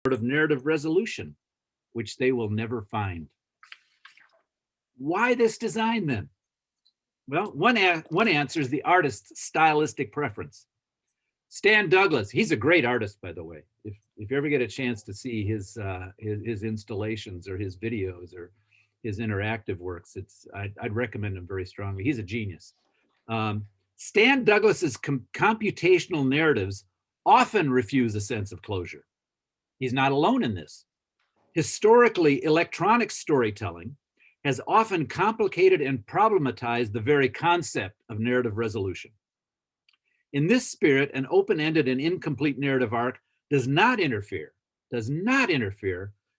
of narrative resolution, which they will never find. Why this design then? Well, one answer is the artist's stylistic preference. Stan Douglas, he's a great artist, by the way. If you ever get a chance to see his installations or his videos or his interactive works, I'd recommend him very strongly. He's a genius. Stan Douglas's computational narratives often refuse a sense of closure. He's not alone in this. Historically, electronic storytelling has often complicated and problematized the very concept of narrative resolution. In this spirit, an open-ended and incomplete narrative arc does not interfere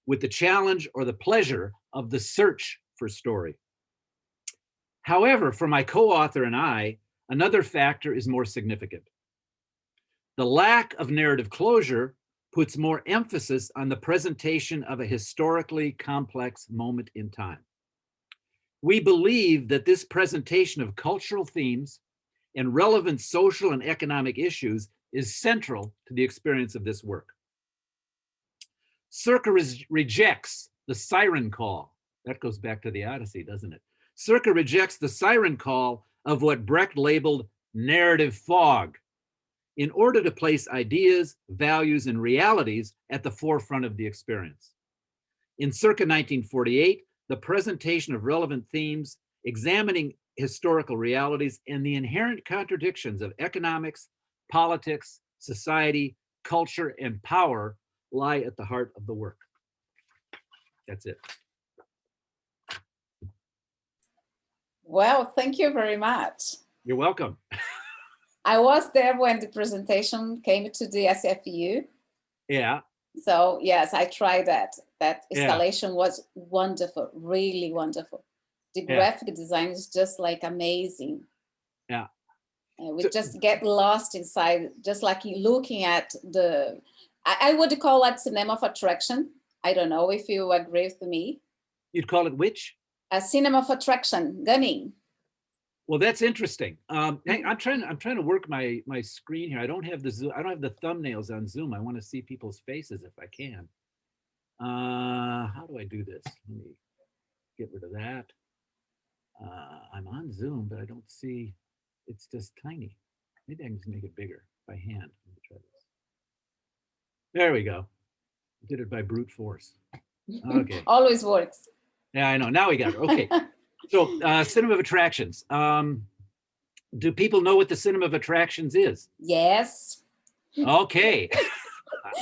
with the challenge or the pleasure of the search for story. However, for my co-author and I, another factor is more significant. The lack of narrative closure puts more emphasis on the presentation of a historically complex moment in time. We believe that this presentation of cultural themes and relevant social and economic issues is central to the experience of this work. Circa rejects the siren call. That goes back to the Odyssey, doesn't it? Circa rejects the siren call of what Brecht labeled narrative fog in order to place ideas, values, and realities at the forefront of the experience. In circa 1948, the presentation of relevant themes, examining historical realities and the inherent contradictions of economics, politics, society, culture, and power lie at the heart of the work. That's it. Well, thank you very much. You're welcome. I was there when the presentation came to the SFU. Yeah. So yes, I tried that. That installation was wonderful, really wonderful. The graphic design is just like amazing. Yeah. And we just get lost inside, just like looking at I would call it cinema of attraction. I don't know if you agree with me. You'd call it which? A cinema of attraction, gunning. Well, that's interesting. Hey, I'm trying to work my screen here. I don't have the thumbnails on Zoom. I want to see people's faces if I can. How do I do this? Let me get rid of that. I'm on Zoom, but I don't see. It's just tiny. Maybe I can just make it bigger by hand. Let me try this. There we go. I did it by brute force. Okay. Always works. Yeah, I know. Now we got it. Okay. So, cinema of attractions. Do people know what the cinema of attractions is? Yes. Okay.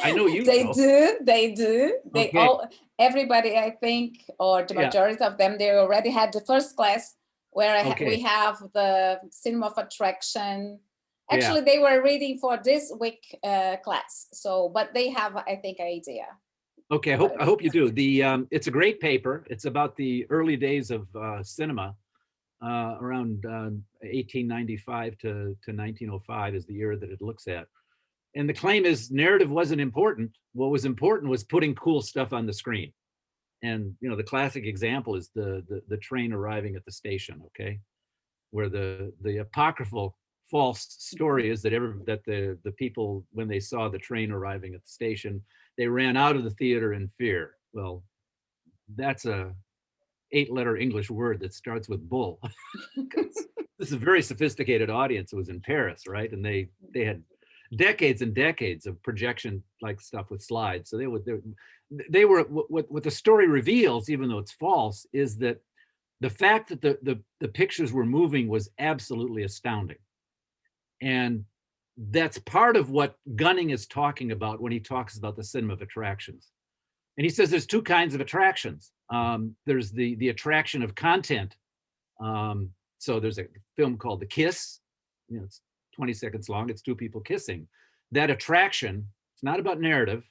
I know you They know. They do. They all. Everybody, I think, or the majority of them, they already had the first class where we have the cinema of attraction. Actually, they were reading for this week class. So, but they have, I think, an idea. Okay, I hope you do. It's a great paper. It's about the early days of cinema, around 1895 to 1905 is the year that it looks at. And the claim is narrative wasn't important. What was important was putting cool stuff on the screen. And the classic example is the train arriving at the station. Okay, where the apocryphal false story is that the people, when they saw the train arriving at the station, they ran out of the theater in fear. Well, that's a 8-letter English word that starts with bull. This is a very sophisticated audience. It was in Paris, right? And they had decades and decades of projection like stuff with slides. So they were what the story reveals, even though it's false, is that the fact that the pictures were moving was absolutely astounding. And that's part of what Gunning is talking about when he talks about the cinema of attractions. And he says there's two kinds of attractions. There's the attraction of content. So there's a film called The Kiss. It's 20 seconds long. It's two people kissing. That attraction, it's not about narrative.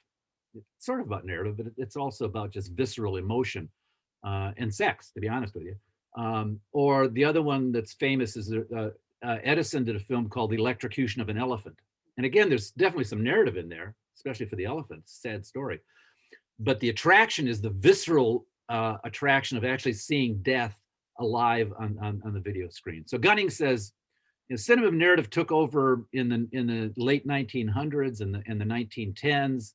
It's sort of about narrative, but it's also about just visceral emotion and sex, to be honest with you. Or the other one that's famous is Edison did a film called The Electrocution of an Elephant. And again, there's definitely some narrative in there, especially for the elephant. Sad story. But the attraction is the visceral attraction of actually seeing death alive on the video screen. So Gunning says, cinema of narrative took over in the late 1900s and the 1910s.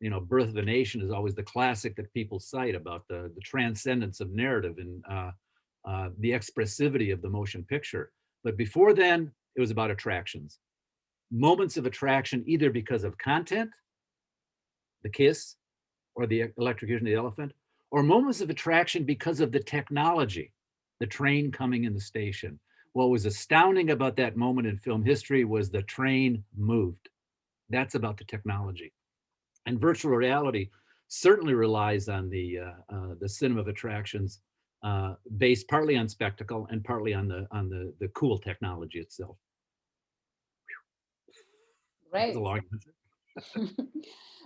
Birth of a Nation is always the classic that people cite about the transcendence of narrative and the expressivity of the motion picture. But before then, it was about attractions. Moments of attraction, either because of content, the kiss, or the electrocution of the elephant, or moments of attraction because of the technology, the train coming in the station. What was astounding about that moment in film history was the train moved. That's about the technology. And virtual reality certainly relies on the cinema of attractions, based partly on spectacle and partly on the cool technology itself. Right.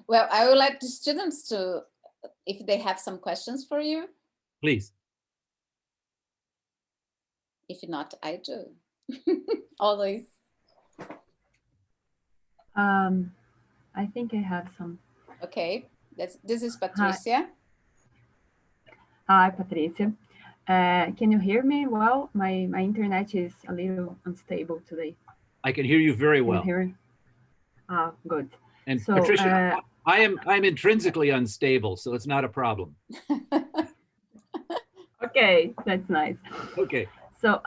Well, I would like the students to, if they have some questions for you. Please. If not, I do. Always. I think I have some. Okay, this is Patricia. Hi, Patricia. Can you hear me well? My internet is a little unstable today. I can hear you very well. Good. And so, Patricia, I'm intrinsically unstable, so it's not a problem. Okay, that's nice. Okay. So,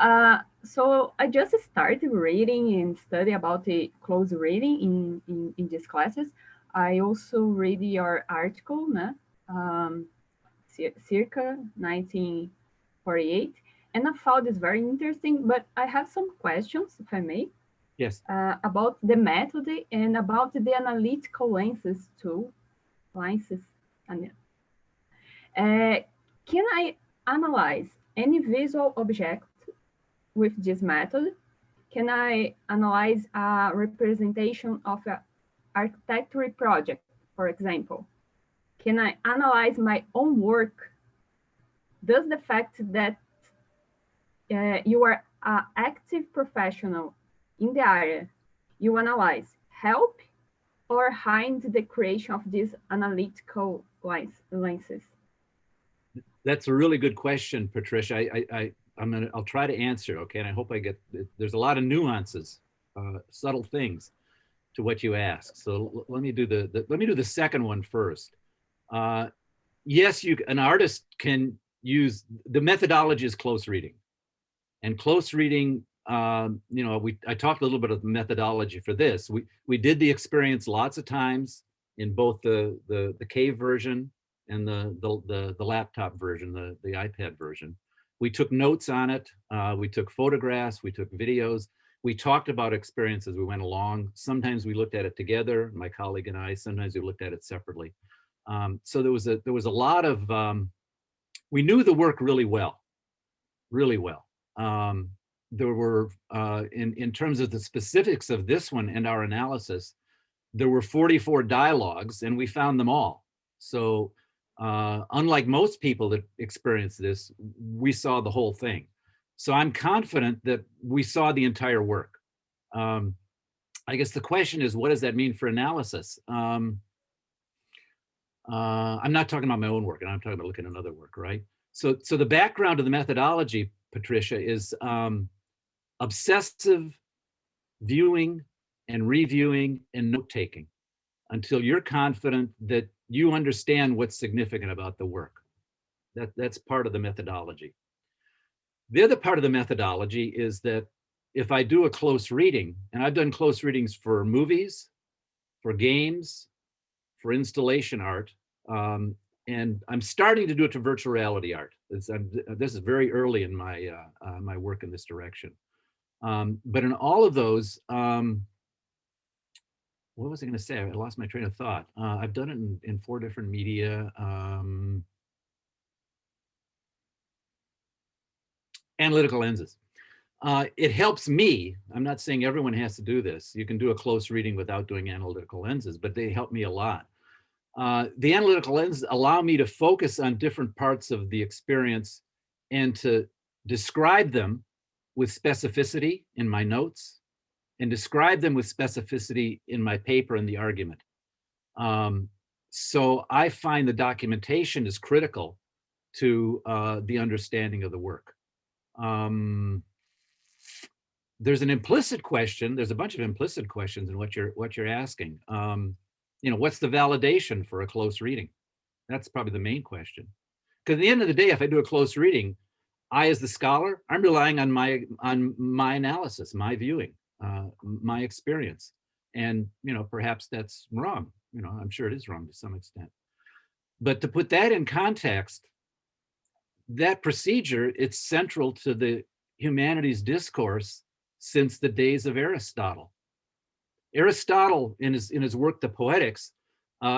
so I just started reading and study about the close reading in these classes. I also read your article, circa 1948, and I found this very interesting. But I have some questions, if I may. Yes. About the method and about the analytical lenses too. Can I analyze any visual object with this method? Can I analyze a representation of an architecture project, for example? Can I analyze my own work? Does the fact that you are an active professional in the area you analyze help or hinder the creation of these analytical lenses? That's a really good question, Patricia. I'll try to answer, okay? And I hope there's a lot of nuances, subtle things to what you ask. So let me do the second one first. Yes, an artist can use, the methodology is close reading. And close reading, I talked a little bit of the methodology for this. We did the experience lots of times in both the cave version and the laptop version, the iPad version. We took notes on it. We took photographs. We took videos. We talked about experience as we went along. Sometimes we looked at it together, my colleague and I. Sometimes we looked at it separately. So there was a lot of, we knew the work really well, really well. There were, in terms of the specifics of this one and our analysis, there were 44 dialogues and we found them all. So unlike most people that experience this, we saw the whole thing. So I'm confident that we saw the entire work. I guess the question is, what does that mean for analysis? I'm not talking about my own work, and I'm talking about looking at another work, right? So the background of the methodology, Patricia, is obsessive viewing and reviewing and note-taking until you're confident that you understand what's significant about the work. That's part of the methodology. The other part of the methodology is that if I do a close reading, and I've done close readings for movies, for games, for installation art, and I'm starting to do it to virtual reality art. This is very early in my my work in this direction. But in all of those, what was I going to say? I lost my train of thought. I've done it in 4 different media. Analytical lenses. It helps me. I'm not saying everyone has to do this. You can do a close reading without doing analytical lenses, but they help me a lot. The analytical lenses allow me to focus on different parts of the experience and to describe them with specificity in my notes and describe them with specificity in my paper and the argument. So I find the documentation is critical to the understanding of the work. There's an implicit question. There's a bunch of implicit questions in what you're asking. You know, what's the validation for a close reading? That's probably the main question. Because at the end of the day, if I do a close reading, I, as the scholar, I'm relying on my analysis, my viewing, my experience. And, you know, perhaps that's wrong. You know, I'm sure it is wrong to some extent. But to put that in context, that procedure, it's central to the humanities discourse since the days of Aristotle. Aristotle, in his work, The Poetics,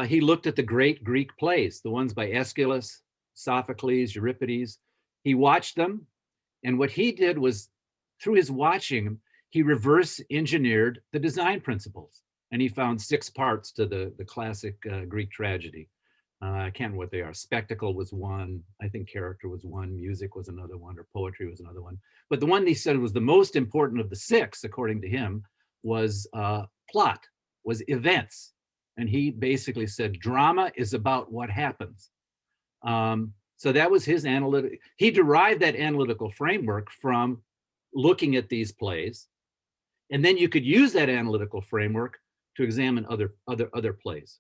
he looked at the great Greek plays, the ones by Aeschylus, Sophocles, Euripides. He watched them, and what he did was, through his watching, he reverse engineered the design principles, and he found 6 parts to the classic Greek tragedy. I can't remember what they are. Spectacle was one, I think character was one, music was another one, or poetry was another one. But the one he said was the most important of the 6, according to him, was plot, was events. And he basically said, drama is about what happens. So that was his analytic. He derived that analytical framework from looking at these plays. And then you could use that analytical framework to examine other plays.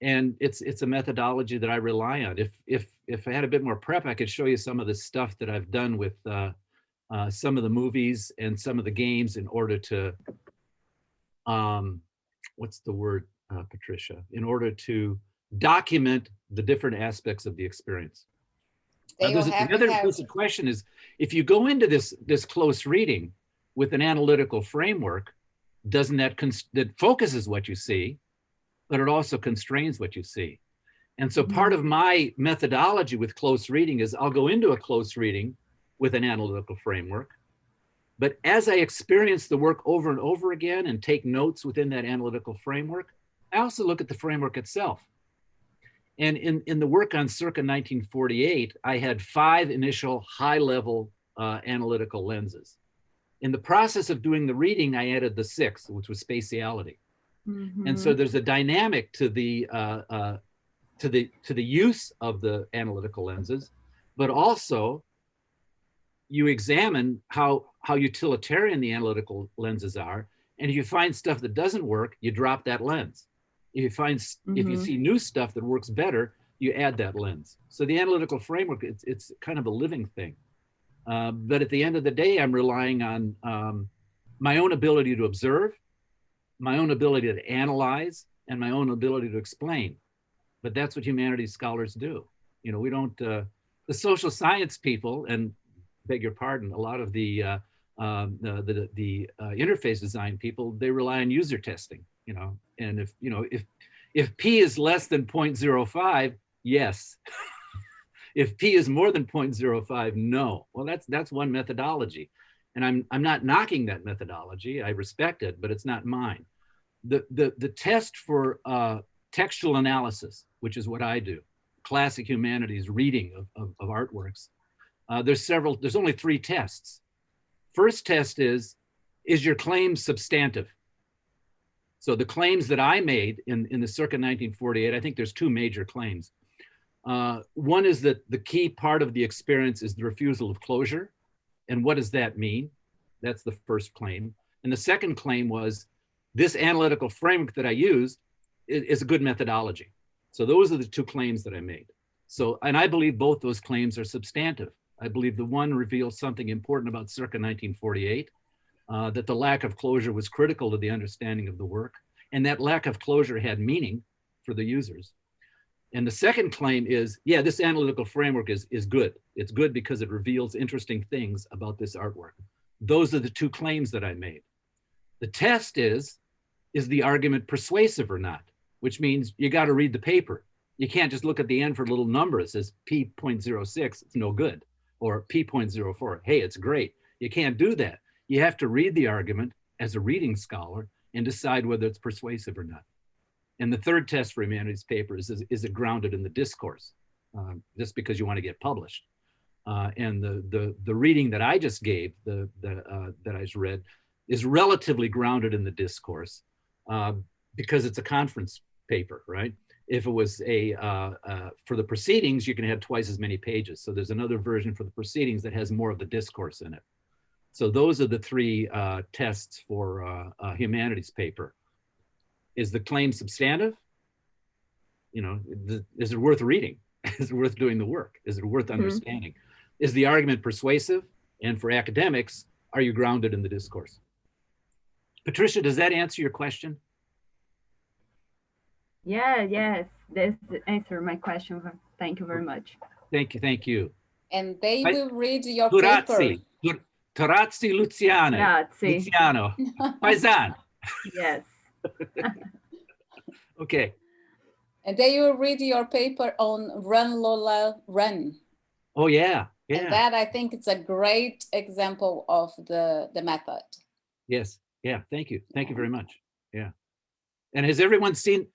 And it's a methodology that I rely on. If I had a bit more prep, I could show you some of the stuff that I've done with some of the movies and some of the games in order to, what's the word, Patricia? In order to document the different aspects of the experience. Another implicit question is, if you go into this close reading with an analytical framework, doesn't that focuses what you see, but it also constrains what you see. And so part of my methodology with close reading is I'll go into a close reading with an analytical framework, but as I experience the work over and over again and take notes within that analytical framework, I also look at the framework itself. And in the work on circa 1948, I had 5 initial high-level analytical lenses. In the process of doing the reading, I added the 6th, which was spatiality. And so there's a dynamic to the use of the analytical lenses, but also you examine how utilitarian the analytical lenses are. And if you find stuff that doesn't work, you drop that lens. If you see new stuff that works better, you add that lens. So the analytical framework, it's kind of a living thing. But at the end of the day, I'm relying on my own ability to observe, my own ability to analyze, and my own ability to explain. But that's what humanities scholars do. You know, we don't, the social science people, and beg your pardon, a lot of the interface design people, they rely on user testing, you know, and if P is less than 0.05, yes. If P is more than 0.05, no. Well, that's one methodology. And I'm not knocking that methodology. I respect it, but it's not mine. The test for textual analysis, which is what I do, classic humanities reading of artworks, there's only 3 tests. First test is your claim substantive? So the claims that I made in the circa 1948, I think there's 2 major claims. One is that the key part of the experience is the refusal of closure. And what does that mean? That's the first claim. And the second claim was this analytical framework that I used is a good methodology. So those are the 2 claims that I made. So, and I believe both those claims are substantive. I believe the one reveals something important about circa 1948, that the lack of closure was critical to the understanding of the work, and that lack of closure had meaning for the users. And the second claim is, yeah, this analytical framework is good. It's good because it reveals interesting things about this artwork. Those are the 2 claims that I made. The test is the argument persuasive or not? Which means you got to read the paper. You can't just look at the end for a little number. It says P.06, it's no good. Or P.04, hey, it's great. You can't do that. You have to read the argument as a reading scholar and decide whether it's persuasive or not. And the third test for humanities papers is it grounded in the discourse, just because you want to get published. And the reading that I just gave, that I just read, is relatively grounded in the discourse because it's a conference paper, right? If it was for the proceedings, you can have twice as many pages. So there's another version for the proceedings that has more of the discourse in it. So those are the 3 tests for a humanities paper. Is the claim substantive? You know, is it worth reading? Is it worth doing the work? Is it worth understanding? Is the argument persuasive? And for academics, are you grounded in the discourse? Patricia, does that answer your question? Yeah, yes, this answered my question. Thank you very much. Thank you, thank you. And they will read your paper. Tarazzi Luciano. Paisan. Yes. Okay. And they will read your paper on Run Lola Run. Oh yeah, yeah. And that, I think, it's a great example of the method. Yes, yeah. Thank you very much. Yeah. And has everyone seen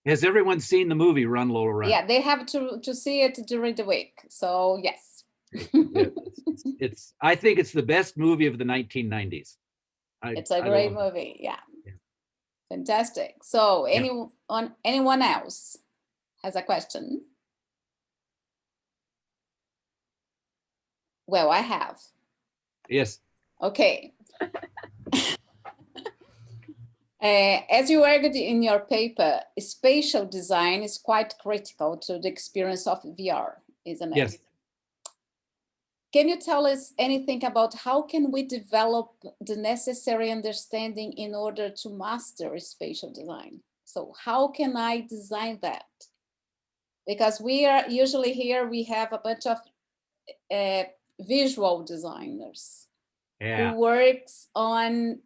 the movie Run Lola Run? Yeah, they have to see it during the week. So yes. Yeah, I think it's the best movie of the 1990s. It's a great movie. Yeah. Fantastic. So anyone else has a question? Well, I have. Yes. Okay. As you argued in your paper, spatial design is quite critical to the experience of VR, isn't it? Yes. Can you tell us anything about how can we develop the necessary understanding in order to master spatial design? So how can I design that? Because we are usually here, we have a bunch of visual designers who works on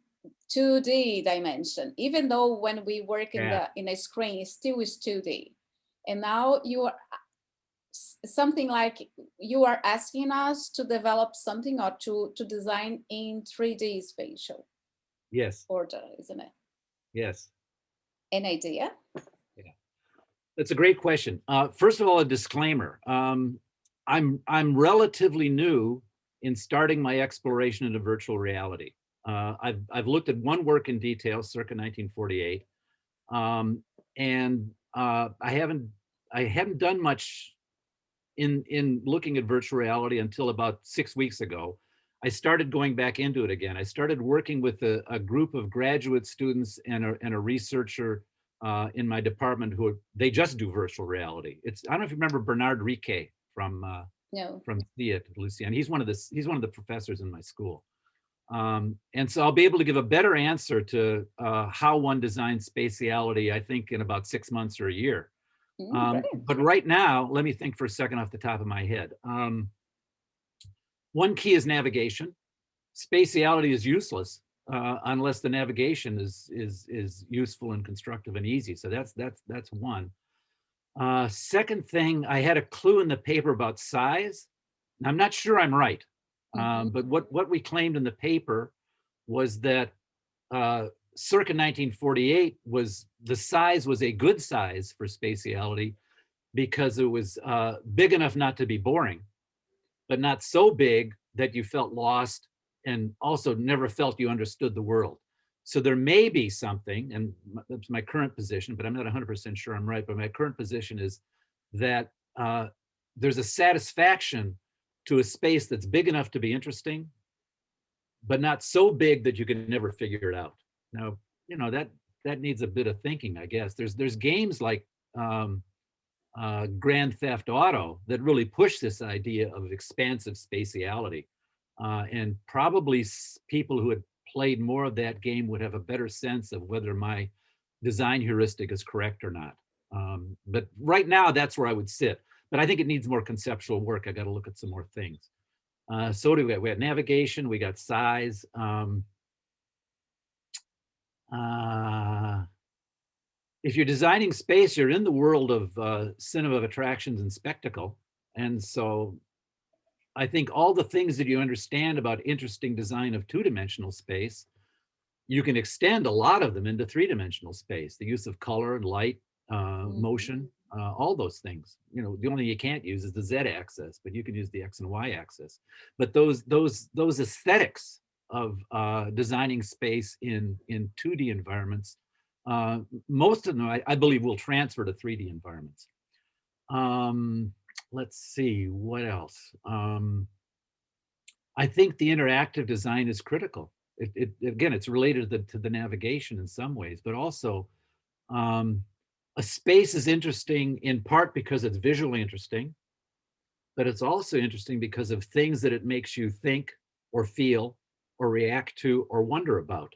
2D dimension, even though when we work in a screen, it still is 2D. And now you are something like you are asking us to develop something or to design in 3D spatial order, isn't it? Yes. An idea? Yeah, that's a great question. First of all, a disclaimer. I'm relatively new in starting my exploration into virtual reality. I've looked at one work in detail, circa 1948, and I haven't done much in looking at virtual reality until about 6 weeks ago. I started going back into it again. I started working with a group of graduate students and a researcher in my department they just do virtual reality. I don't know if you remember Bernard Riquet from CIAT, Lucian. He's one of the professors in my school. And so I'll be able to give a better answer to how one designs spatiality, I think, in about 6 months or a year. But right now, let me think for a second off the top of my head. One key is navigation. Spatiality is useless unless the navigation is useful and constructive and easy. So that's one. Second thing, I had a clue in the paper about size. I'm not sure I'm right, but what we claimed in the paper was that circa 1948 the size was a good size for spatiality because it was big enough not to be boring, but not so big that you felt lost and also never felt you understood the world. So there may be something, and that's my current position, but I'm not 100% sure I'm right, but my current position is that there's a satisfaction to a space that's big enough to be interesting, but not so big that you can never figure it out. Now, that needs a bit of thinking, I guess. There's games like Grand Theft Auto that really push this idea of expansive spatiality. And probably people who had played more of that game would have a better sense of whether my design heuristic is correct or not. But right now, that's where I would sit. But I think it needs more conceptual work. I got to look at some more things. So what do we got? We got navigation, we got size. If you're designing space, you're in the world of cinema of attractions and spectacle. And so I think all the things that you understand about interesting design of two-dimensional space, you can extend a lot of them into three-dimensional space. The use of color and light, motion, all those things. The only thing you can't use is the Z-axis, but you can use the X and Y axis. But those aesthetics of designing space in 2D environments, most of them, I believe, will transfer to 3D environments. Let's see, what else? I think the interactive design is critical. Again, it's related to the navigation in some ways, but also A space is interesting in part because it's visually interesting, but it's also interesting because of things that it makes you think or feel or react to or wonder about.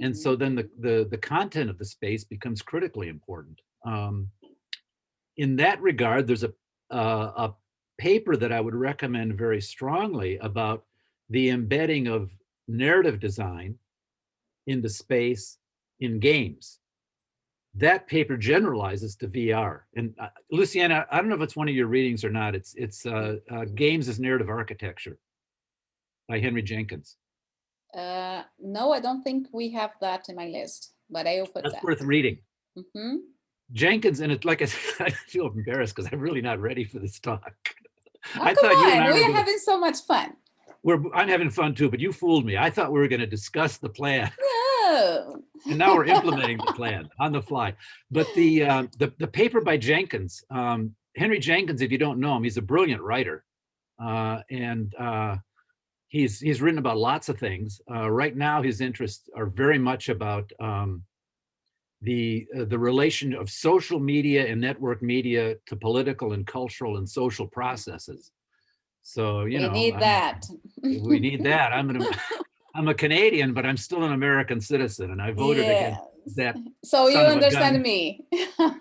And so then the content of the space becomes critically important. In that regard, there's a paper that I would recommend very strongly about the embedding of narrative design into space in games. That paper generalizes to VR. And Luciana, I don't know if it's one of your readings or not. It's Games as Narrative Architecture by Henry Jenkins. No, I don't think we have that in my list, but I will put that. That's worth reading. Mm-hmm. Jenkins, and it's like I said, I feel embarrassed because I'm really not ready for this talk. Oh, come on, we're having so much fun. I'm having fun too, but you fooled me. I thought we were going to discuss the plan. No. And now we're implementing the plan on the fly. But the paper by Jenkins, Henry Jenkins, if you don't know him, he's a brilliant writer. And he's written about lots of things. Right now, his interests are very much about the relation of social media and network media to political and cultural and social processes. So, you know, we need that. We need that. I'm a Canadian, but I'm still an American citizen, and I voted against that. So you understand me.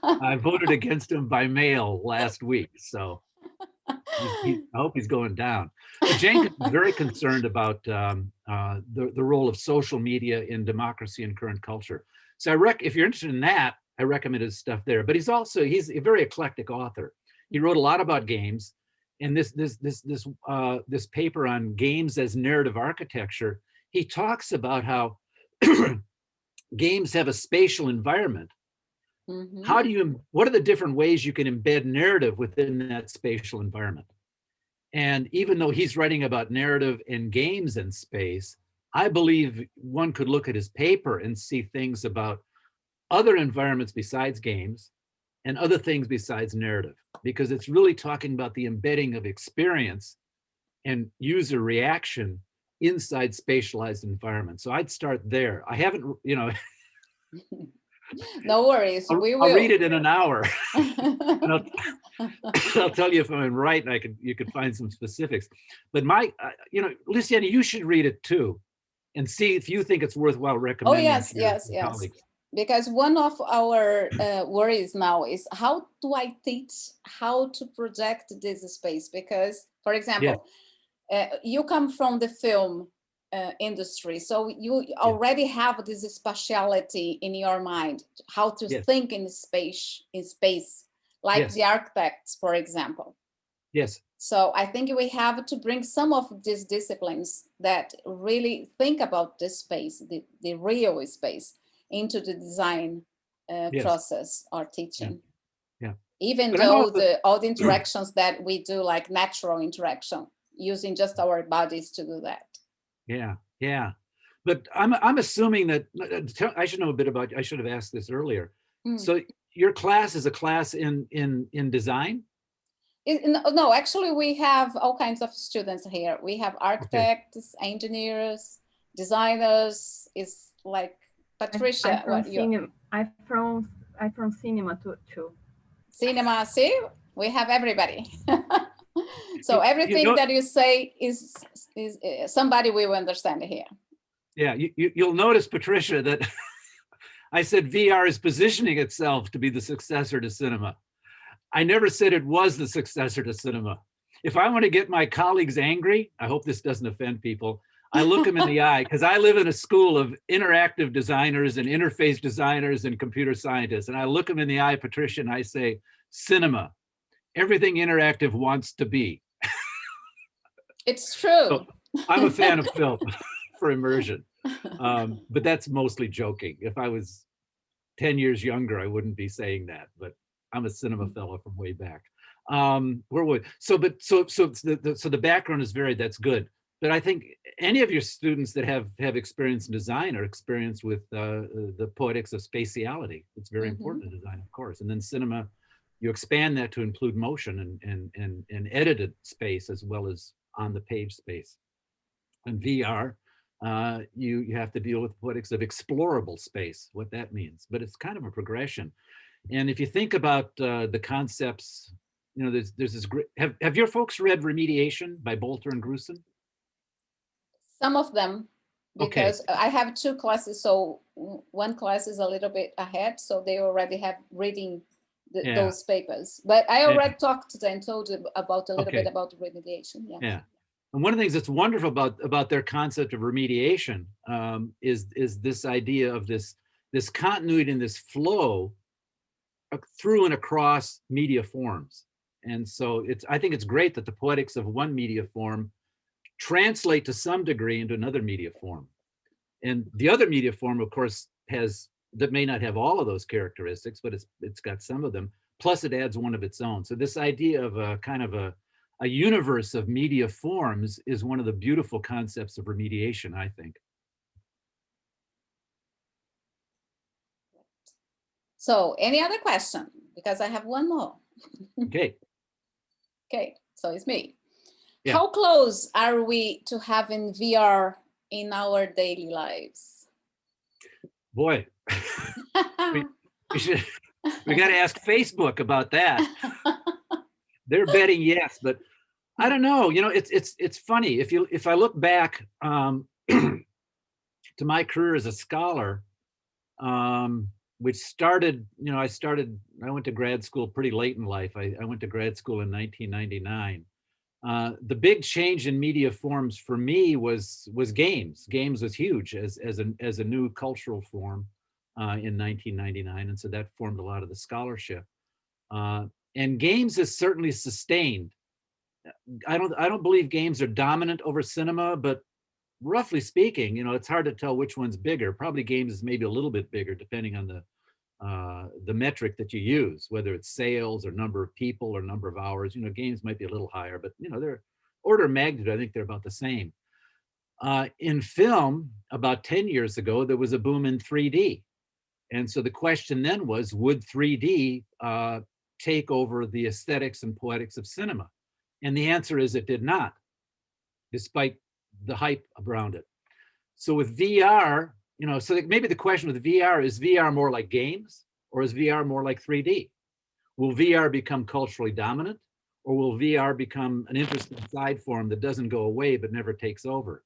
I voted against him by mail last week, so I hope he's going down. But Jenkins is very concerned about the role of social media in democracy and current culture. So if you're interested in that, I recommend his stuff there. But he's a very eclectic author. He wrote a lot about games, and this paper on games as narrative architecture, he talks about how games have a spatial environment. Mm-hmm. What are the different ways you can embed narrative within that spatial environment? And even though he's writing about narrative and games in space, I believe one could look at his paper and see things about other environments besides games and other things besides narrative, because it's really talking about the embedding of experience and user reaction inside spatialized environments. So I'd start there. I haven't, No worries. I'll read it in an hour. And I'll tell you if I'm right, and you could find some specifics. But Luciana, you should read it too, and see if you think it's worthwhile recommending. Oh yes. Because one of our worries now is how do I teach how to project this space? Because, for example, you come from the film industry, so you already have this spatiality in your mind, how to think in space, like the architects, for example. Yes. So I think we have to bring some of these disciplines that really think about this space, the real space, into the design process or teaching. Yeah. Even though all the interactions that we do, like natural interaction, using just our bodies to do that. Yeah. But I'm assuming that I should know a bit about. I should have asked this earlier. So your class is a class in design? No, actually, we have all kinds of students here. We have architects, engineers, designers. It's like Patricia. I'm from cinema too. Cinema, see, we have everybody. So everything that you say is somebody will understand here. Yeah, you'll notice, Patricia, that I said VR is positioning itself to be the successor to cinema. I never said it was the successor to cinema. If I want to get my colleagues angry, I hope this doesn't offend people, I look them in the eye, because I live in a school of interactive designers and interface designers and computer scientists. And I look them in the eye, Patricia, and I say, cinema, everything interactive wants to be. It's true. So I'm a fan of film for immersion, but that's mostly joking. If I was 10 years younger, I wouldn't be saying that, but I'm a cinema fellow from way back. Where would so the background is varied. That's good. But I think any of your students that have experience in design are experienced with the poetics of spatiality. It's very important in design, of course. And then cinema, you expand that to include motion and edited space as well as on the page space. And VR, you have to deal with poetics of explorable space, what that means. But it's kind of a progression. And if you think about the concepts, you know, there's this great, have your folks read Remediation by Bolter and Grusin? Some of them, because okay. I have 2 classes, so one class is a little bit ahead, so they already have reading those papers. But I already talked to them, told them about a little bit about remediation. Yeah. And one of the things that's wonderful about their concept of remediation is this idea of this continuity and this flow through and across media forms. And so I think it's great that the poetics of one media form translate to some degree into another media form. And the other media form, of course, that may not have all of those characteristics, but it's got some of them. Plus, it adds one of its own. So this idea of a kind of a universe of media forms is one of the beautiful concepts of remediation, I think. So any other question? Because I have one more. Okay. Okay, so it's me. Yeah. How close are we to having VR in our daily lives? Boy, we got to ask Facebook about that. They're betting yes, but I don't know. You know, it's funny if I look back to my career as a scholar, which started, you know, I went to grad school pretty late in life. I went to grad school in 1999. The big change in media forms for me was games. Games was huge as a new cultural form in 1999, and so that formed a lot of the scholarship. And games is certainly sustained. I don't believe games are dominant over cinema, but roughly speaking, you know, it's hard to tell which one's bigger. Probably games is maybe a little bit bigger depending on the metric that you use, whether it's sales or number of people or number of hours. You know, games might be a little higher, but you know, they're order of magnitude, I think they're about the same. In film, about 10 years ago, there was a boom in 3D. And so the question then was, would 3D take over the aesthetics and poetics of cinema? And the answer is it did not, despite the hype around it. So with VR, you know, so maybe the question with VR is VR more like games or is VR more like 3D? Will VR become culturally dominant or will VR become an interesting side form that doesn't go away but never takes over?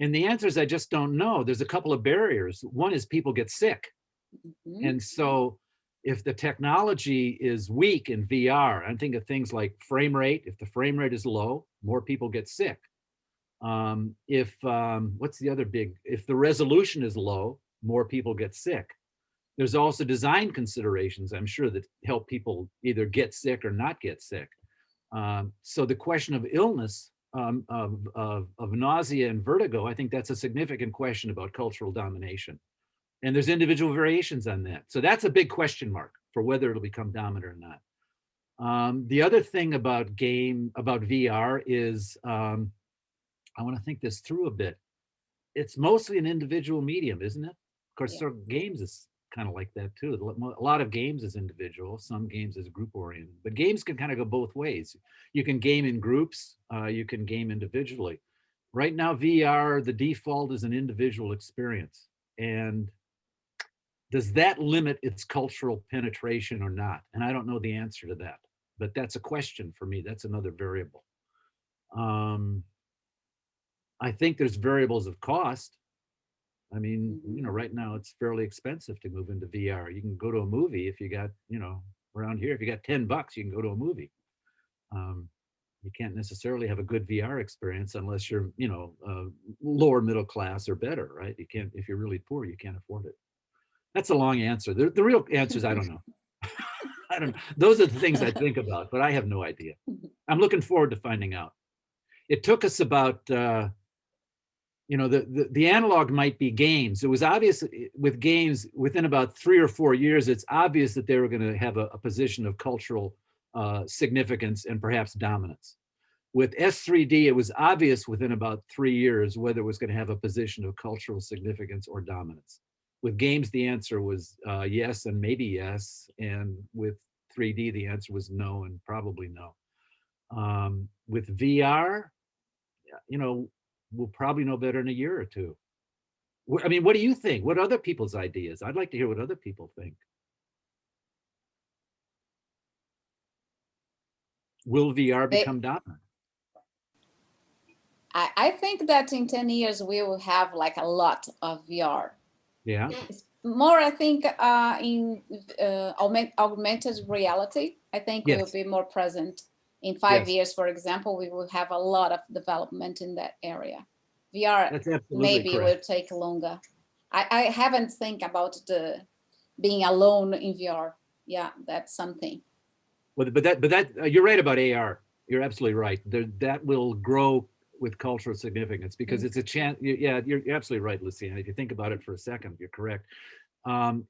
And the answer is I just don't know. There's a couple of barriers. One is people get sick. Mm-hmm. And so if the technology is weak in VR, I'm thinking of things like frame rate. If the frame rate is low, more people get sick. What's the other big, if the resolution is low, more people get sick. There's also design considerations, I'm sure, that help people either get sick or not get sick. So the question of illness, of nausea and vertigo, I think that's a significant question about cultural domination. And there's individual variations on that. So that's a big question mark for whether it'll become dominant or not. The other thing about VR is, I want to think this through a bit. It's mostly an individual medium, isn't it? Of course, sort of games is kind of like that too. A lot of games is individual, some games is group oriented, but games can kind of go both ways. You can game in groups, you can game individually. Right now, VR, the default is an individual experience. And does that limit its cultural penetration or not? And I don't know the answer to that, but that's a question for me. That's another variable. I think there's variables of cost. I mean, you know, right now it's fairly expensive to move into VR. You can go to a movie if you got, you know, around here, if you got $10, you can go to a movie. You can't necessarily have a good VR experience unless you're, you know, lower middle class or better, right? You can't, if you're really poor, you can't afford it. That's a long answer. The real answer is I don't know. I don't know. Those are the things I think about, but I have no idea. I'm looking forward to finding out. It took us about, you know, the analog might be games. It was obvious with games within about 3 or 4 years, it's obvious that they were going to have a position of cultural significance and perhaps dominance. With S3D, it was obvious within about 3 years whether it was going to have a position of cultural significance or dominance. With games, the answer was yes and maybe yes. And with 3D, the answer was no and probably no. With VR, you know, we'll probably know better in a year or two. I mean, what do you think? What are other people's ideas? I'd like to hear what other people think. Will VR become dominant? I think that in 10 years, we will have like a lot of VR. Yeah. It's more, I think, in augmented reality. I think Yes. we will be more present. In 5 years, for example, we will have a lot of development in that area. VR maybe will take longer. I haven't think about the being alone in VR. Yeah, that's something. Well, but that you're right about AR. You're absolutely right. That will grow with cultural significance because it's a chance. Yeah, you're absolutely right, Luciana. If you think about it for a second, you're correct.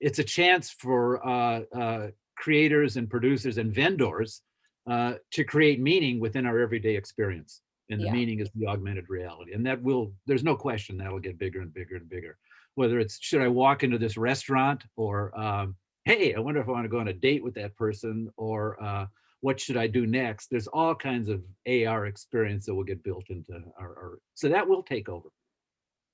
It's a chance for creators and producers and vendors to create meaning within our everyday experience. And the meaning is the augmented reality. And that will, there's no question that'll get bigger and bigger and bigger. Whether it's, should I walk into this restaurant, or hey, I wonder if I want to go on a date with that person, or what should I do next? There's all kinds of AR experience that will get built into our so that will take over.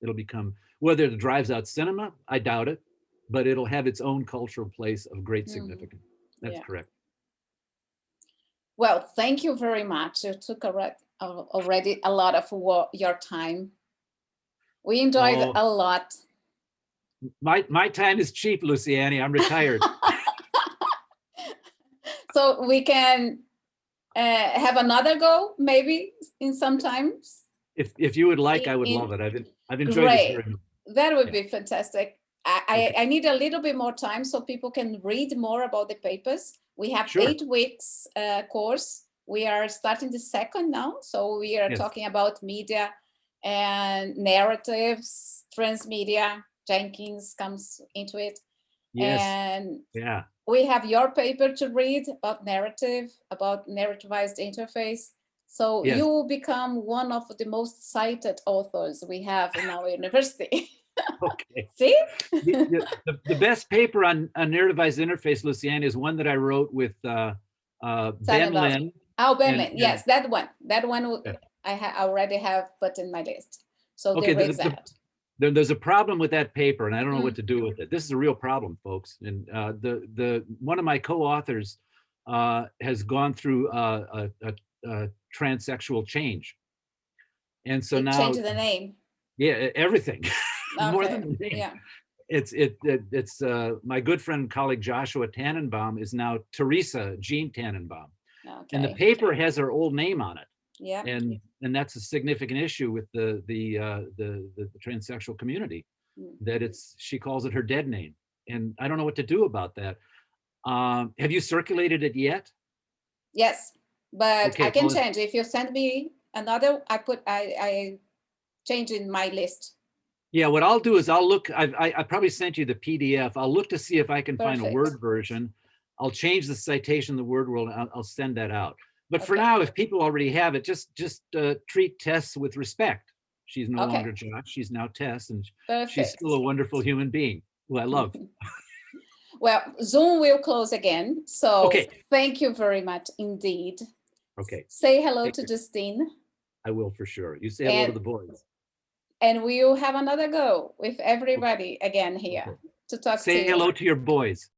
It'll become, whether it drives out cinema, I doubt it, but it'll have its own cultural place of great significance. That's correct. Well, thank you very much. You took already a lot of your time. We enjoyed a lot. My time is cheap, Luciani. I'm retired. So we can have another go, maybe in some times. If you would like, I would love it. I've enjoyed this very much. That would be fantastic. I need a little bit more time so people can read more about the papers. We have 8 weeks course. We are starting the second now. So we are talking about media and narratives, transmedia. Jenkins comes into it. Yes. And we have your paper to read about narrative, about narrativized interface. So you will become one of the most cited authors we have in our university. Okay. See? the best paper on narrativized interface, Luciana, is one that I wrote with Ben Lin. Oh, Ben Lin. Yes, that one. That one I already have put in my list. So there is that. There's a problem with that paper, and I don't know what to do with it. This is a real problem, folks. And one of my co-authors has gone through a transsexual change, and so now change the name. Yeah, everything. Okay. More than the name. Yeah. It's my good friend and colleague Joshua Tannenbaum is now Teresa Jean Tannenbaum, and the paper has her old name on it. Yeah. And that's a significant issue with the transsexual community, that she calls it her dead name, and I don't know what to do about that. Have you circulated it yet? Yes, but I can change. If you send me another, I change in my list. Yeah, what I'll do is I'll look. I probably sent you the PDF. I'll look to see if I can find a Word version. I'll change the citation, the word world. I'll send that out. But for now, if people already have it, just treat Tess with respect. She's no longer Josh. She's now Tess, and she's still a wonderful human being who I love. Well, Zoom will close again. So thank you very much indeed. Okay. Say hello to Justine. I will for sure. You say hello to the boys. And we will have another go with everybody again here to talk to you. Say hello to your boys.